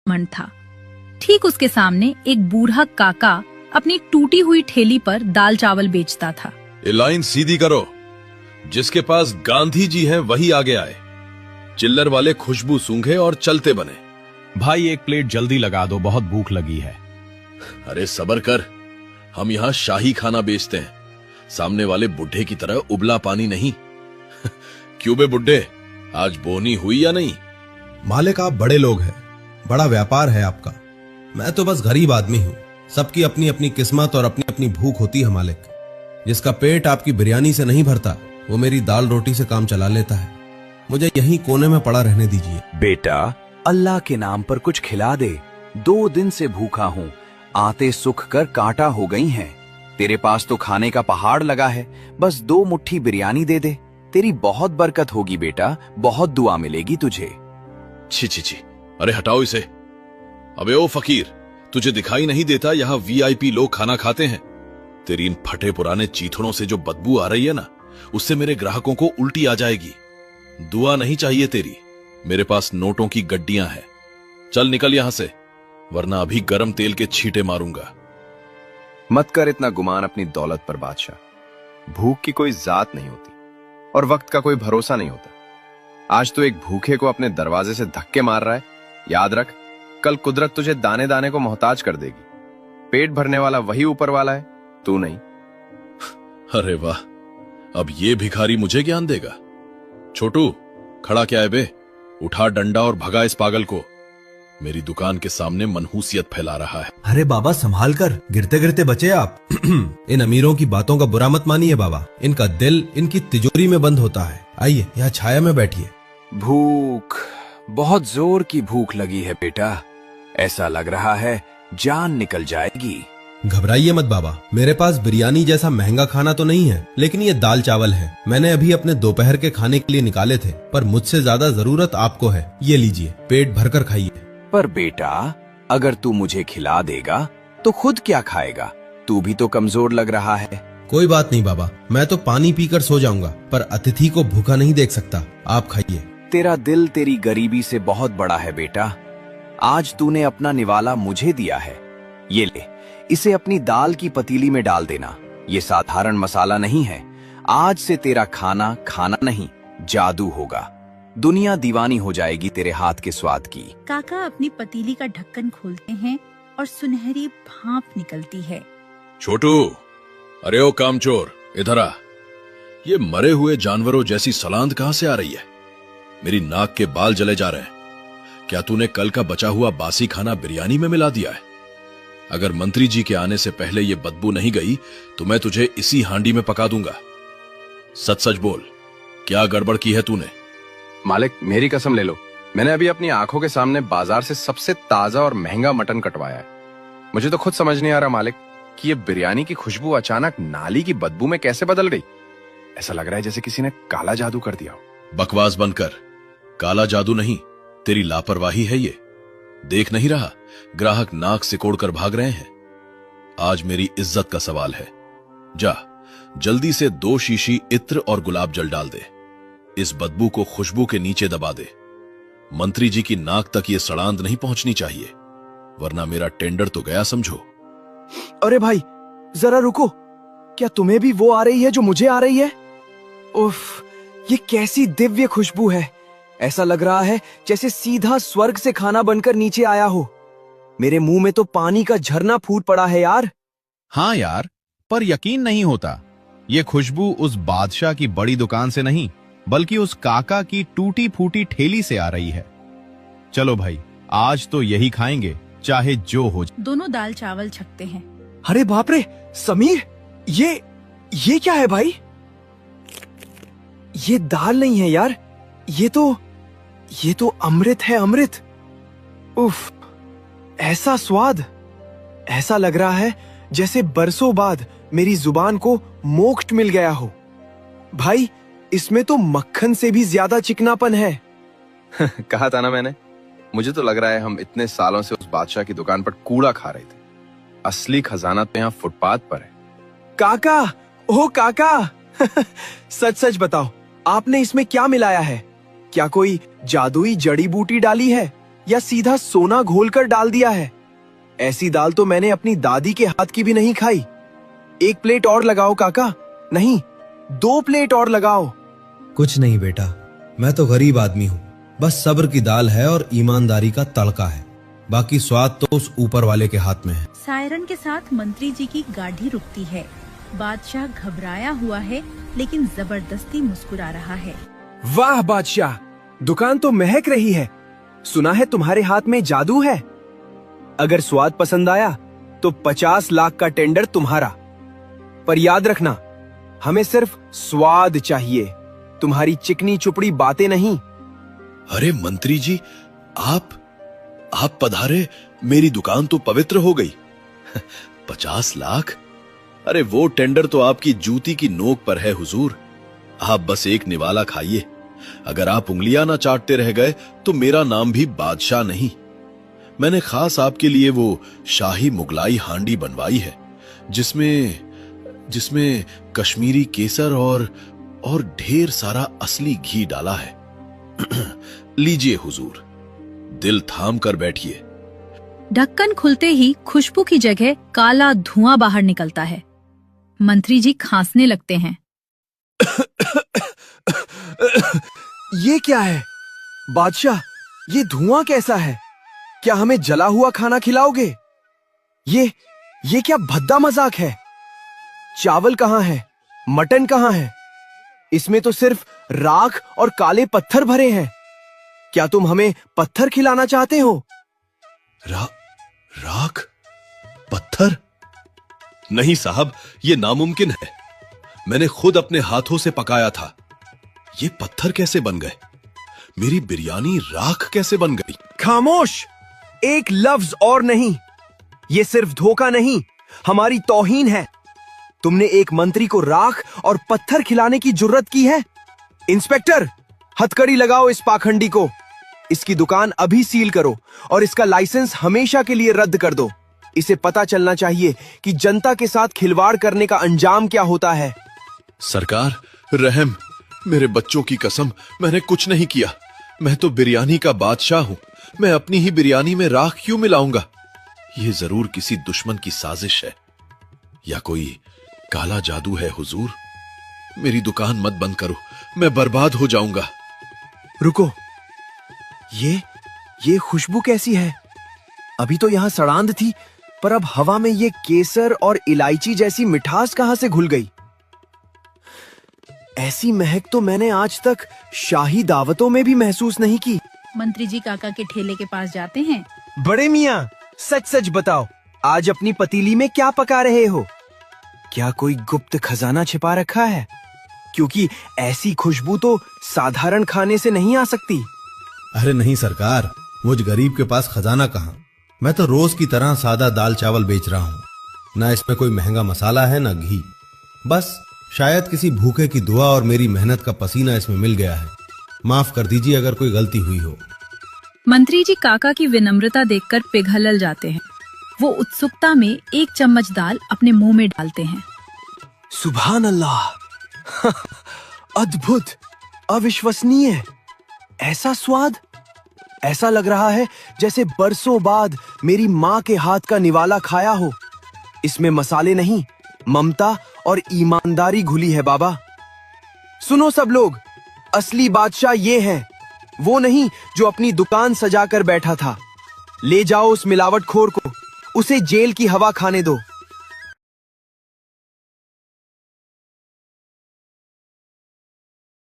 मंड था। ठीक उसके सामने एक बूढ़ा काका अपनी टूटी हुई ठेली पर दाल चावल बेचता था। ये लाइन सीधी करो, जिसके पास गांधी जी हैं वही आगे आए। चिल्लर वाले खुशबू सूंघे और चलते बने। भाई एक प्लेट जल्दी लगा दो, बहुत भूख लगी है। अरे सबर कर, हम यहाँ शाही खाना बेचते हैं, सामने वाले बुढ़े की तरह उबला पानी नहीं। क्यों बे बुढ़े, आज बोनी हुई या नहीं? मालिक आप बड़े लोग हैं, बड़ा व्यापार है आपका। मैं तो बस गरीब आदमी हूँ। सबकी अपनी अपनी किस्मत और अपनी अपनी भूख होती है मालिक। जिसका पेट आपकी बिरयानी से नहीं भरता वो मेरी दाल रोटी से काम चला लेता है। मुझे यहीं कोने में पड़ा रहने दीजिए। बेटा अल्लाह के नाम पर कुछ खिला दे, 2 दिन से भूखा हूँ, आते सुख कर कांटा हो गई हैं। तेरे पास तो खाने का पहाड़ लगा है, बस 2 मुट्ठी बिरयानी दे दे, तेरी बहुत बरकत होगी बेटा, बहुत दुआ मिलेगी तुझे। छी छी छी, अरे हटाओ इसे। अबे ओ फकीर, तुझे दिखाई नहीं देता यहाँ वीआईपी लोग खाना खाते हैं? तेरी इन फटे पुराने चीथड़ों से जो बदबू आ रही है ना, उससे मेरे ग्राहकों को उल्टी आ जाएगी। दुआ नहीं चाहिए तेरी, मेरे पास नोटों की गड्डियां हैं। चल निकल यहां से, वरना अभी गरम तेल के छींटे मारूंगा। मत कर इतना गुमान अपनी दौलत पर बादशाह। भूख की कोई जात नहीं होती और वक्त का कोई भरोसा नहीं होता। आज तो एक भूखे को अपने दरवाजे से धक्के मार रहा है। याद रख, कल कुदरत तुझे दाने दाने को मोहताज कर देगी। पेट भरने वाला वही ऊपर वाला है, तू नहीं। अरे वाह, अब ये भिखारी मुझे ज्ञान देगा। छोटू, खड़ा क्या है बे? उठा डंडा और भगा इस पागल को। मेरी दुकान के सामने मनहूसियत फैला रहा है। अरे बाबा संभाल कर, गिरते गिरते बचे आप। इन अमीरों की बातों का बुरा मत मानिए बाबा, इनका दिल इनकी तिजोरी में बंद होता है। आइए यहाँ छाया में बैठिए। भूख, बहुत जोर की भूख लगी है बेटा, ऐसा लग रहा है जान निकल जाएगी। घबराइए मत बाबा, मेरे पास बिरयानी जैसा महंगा खाना तो नहीं है, लेकिन ये दाल चावल है। मैंने अभी अपने दोपहर के खाने के लिए निकाले थे, पर मुझसे ज्यादा जरूरत आपको है। ये लीजिए, पेट भरकर खाइए। पर बेटा अगर तू मुझे खिला देगा तो खुद क्या खाएगा? तू भी तो कमजोर लग रहा है। कोई बात नहीं बाबा, मैं तो पानी पीकर सो जाऊंगा, पर अतिथि को भूखा नहीं देख सकता। आप खाइए। तेरा दिल तेरी गरीबी से बहुत बड़ा है बेटा। आज तूने अपना निवाला मुझे दिया है, ये ले, इसे अपनी दाल की पतीली में डाल देना। ये साधारण मसाला नहीं है, आज से तेरा खाना खाना नहीं, जादू होगा। दुनिया दीवानी हो जाएगी तेरे हाथ के स्वाद की। काका अपनी पतीली का ढक्कन खोलते हैं और सुनहरी भाप निकलती है। छोटू, अरे ओ कामचोर, इधर आ। ये मरे हुए जानवरों जैसी सलांद कहां से आ रही है? मेरी नाक के बाल जले जा रहे हैं। क्या तूने कल का बचा हुआ बासी खाना बिरयानी में मिला दिया है? अगर मंत्री जी के आने से पहले ये बदबू नहीं गई तो मैं तुझे इसी हांडी में पका दूंगा। सच सच बोल, क्या गड़बड़ की है तूने? मालिक मेरी कसम ले लो, मैंने अभी अपनी आंखों के सामने बाजार से सबसे ताजा और महंगा मटन कटवाया है। मुझे तो खुद समझ नहीं आ रहा मालिक कि ये बिरयानी की खुशबू अचानक नाली की बदबू में कैसे बदल गई। ऐसा लग रहा है जैसे किसी ने काला जादू कर दिया हो। बकवास बंद कर, काला जादू नहीं, तेरी लापरवाही है ये। देख नहीं रहा, ग्राहक नाक सिकोड़कर भाग रहे हैं। आज मेरी इज्जत का सवाल है। जा, जल्दी से 2 शीशी इत्र और गुलाब जल डाल दे। इस बदबू को खुशबू के नीचे दबा दे। मंत्री जी की नाक तक ये सड़ांध नहीं पहुंचनी चाहिए, वरना मेरा टेंडर तो गया समझो। अरे भाई जरा रुको, क्या तुम्हें भी वो आ रही है जो मुझे आ रही है? उफ, ये कैसी दिव्य खुशबू है। ऐसा लग रहा है जैसे सीधा स्वर्ग से खाना बनकर नीचे आया हो। मेरे मुंह में तो पानी का झरना फूट पड़ा है यार। हाँ यार, पर यकीन नहीं होता, ये खुशबू उस बादशाह की बड़ी दुकान से नहीं, बल्कि उस काका की टूटी फूटी ठेली से आ रही है। चलो भाई, आज तो यही खाएंगे, चाहे जो हो जाए। दोनों दाल चावल छकते हैं। अरे बाप रे समीर, ये क्या है भाई? ये दाल नहीं है यार, ये तो अमृत है, अमृत। उफ, ऐसा स्वाद, ऐसा लग रहा है जैसे बरसों बाद मेरी जुबान को मोक्ष मिल गया हो। भाई इसमें तो मक्खन से भी ज्यादा चिकनापन है। कहा था ना मैंने, मुझे तो लग रहा है हम इतने सालों से उस बादशाह की दुकान पर कूड़ा खा रहे थे। असली खजाना तो यहाँ फुटपाथ पर है। काका, ओ काका, सच सच बताओ, आपने इसमें क्या मिलाया है? क्या कोई जादुई जड़ी बूटी डाली है या सीधा सोना घोलकर डाल दिया है। ऐसी दाल तो मैंने अपनी दादी के हाथ की भी नहीं खाई। एक प्लेट और लगाओ काका, नहीं 2 प्लेट और लगाओ। कुछ नहीं बेटा, मैं तो गरीब आदमी हूँ। बस सब्र की दाल है और ईमानदारी का तड़का है। बाकी स्वाद तो उस ऊपर वाले के हाथ में है। सायरन के साथ मंत्री जी की गाड़ी रुकती है। बादशाह घबराया हुआ है लेकिन जबरदस्ती मुस्कुरा रहा है। वाह बादशाह, दुकान तो महक रही है। सुना है तुम्हारे हाथ में जादू है। अगर स्वाद पसंद आया तो 50 लाख का टेंडर तुम्हारा। पर याद रखना, हमें सिर्फ स्वाद चाहिए, तुम्हारी चिकनी चुपड़ी बातें नहीं। अरे मंत्री जी, आप पधारे, मेरी दुकान तो पवित्र हो गई। 50 लाख? अरे वो टेंडर तो आपकी जूती की नोक पर है हुजूर। आप बस एक निवाला खाइए। अगर आप उंगलियां ना चाटते रह गए तो मेरा नाम भी बादशाह नहीं। मैंने खास आपके लिए वो शाही मुगलाई हांडी बनवाई है जिसमें कश्मीरी केसर और ढेर सारा असली घी डाला है। लीजिए हुजूर, दिल थाम कर बैठिए। ढक्कन खुलते ही खुशबू की जगह काला धुआं बाहर निकलता है। मंत्री जी खांसने लगते हैं। ये क्या है बादशाह, ये धुआं कैसा है? क्या हमें जला हुआ खाना खिलाओगे? ये क्या भद्दा मजाक है? चावल कहाँ है? मटन कहाँ है? इसमें तो सिर्फ राख और काले पत्थर भरे हैं। क्या तुम हमें पत्थर खिलाना चाहते हो? राख? पत्थर? नहीं साहब, ये नामुमकिन है। मैंने खुद अपने हाथों से पकाया था। ये पत्थर कैसे बन गए? मेरी बिरयानी राख कैसे बन गई? खामोश, एक लफ्ज और नहीं। ये सिर्फ धोखा नहीं, हमारी तौहीन है। तुमने एक मंत्री को राख और पत्थर खिलाने की जुर्रत की है। इंस्पेक्टर, हथकड़ी लगाओ इस पाखंडी को। इसकी दुकान अभी सील करो और इसका लाइसेंस हमेशा के लिए रद्द कर दो। इसे पता चलना चाहिए कि जनता के साथ खिलवाड़ करने का अंजाम क्या होता है। सरकार, रहम, मेरे बच्चों की कसम, मैंने कुछ नहीं किया। मैं तो बिरयानी का बादशाह हूं। मैं अपनी ही बिरयानी में राख क्यों मिलाऊंगा? ये जरूर किसी दुश्मन की साजिश है या कोई काला जादू है हुजूर। मेरी दुकान मत बंद करो, मैं बर्बाद हो जाऊंगा। रुको, ये खुशबू कैसी है? अभी तो यहां सड़ांध थी, पर अब हवा में ये केसर और इलायची जैसी मिठास कहां से घुल गई? ऐसी महक तो मैंने आज तक शाही दावतों में भी महसूस नहीं की। मंत्री जी काका के ठेले के पास जाते हैं। बड़े मियां, सच सच बताओ, आज अपनी पतीली में क्या पका रहे हो? क्या कोई गुप्त खजाना छिपा रखा है? क्योंकि ऐसी खुशबू तो साधारण खाने से नहीं आ सकती। अरे नहीं सरकार, मुझ गरीब के पास खजाना कहाँ। मैं तो रोज की तरह सादा दाल चावल बेच रहा हूँ। ना इसमें कोई महंगा मसाला है ना घी। बस शायद किसी भूखे की दुआ और मेरी मेहनत का पसीना इसमें मिल गया है। माफ कर दीजिए अगर कोई गलती हुई हो। मंत्री जी काका की विनम्रता देखकर पिघल जाते हैं। वो उत्सुकता में एक चम्मच दाल अपने मुंह में डालते हैं। सुभान अल्लाह, अद्भुत, अविश्वसनीय। ऐसा स्वाद, ऐसा लग रहा है जैसे बरसों बाद मेरी माँ के हाथ का निवाला खाया हो। इसमें मसाले नहीं, ममता और ईमानदारी घुली है बाबा। सुनो सब लोग, असली बादशाह ये है, वो नहीं जो अपनी दुकान सजाकर बैठा था। ले जाओ उस मिलावटखोर को, उसे जेल की हवा खाने दो।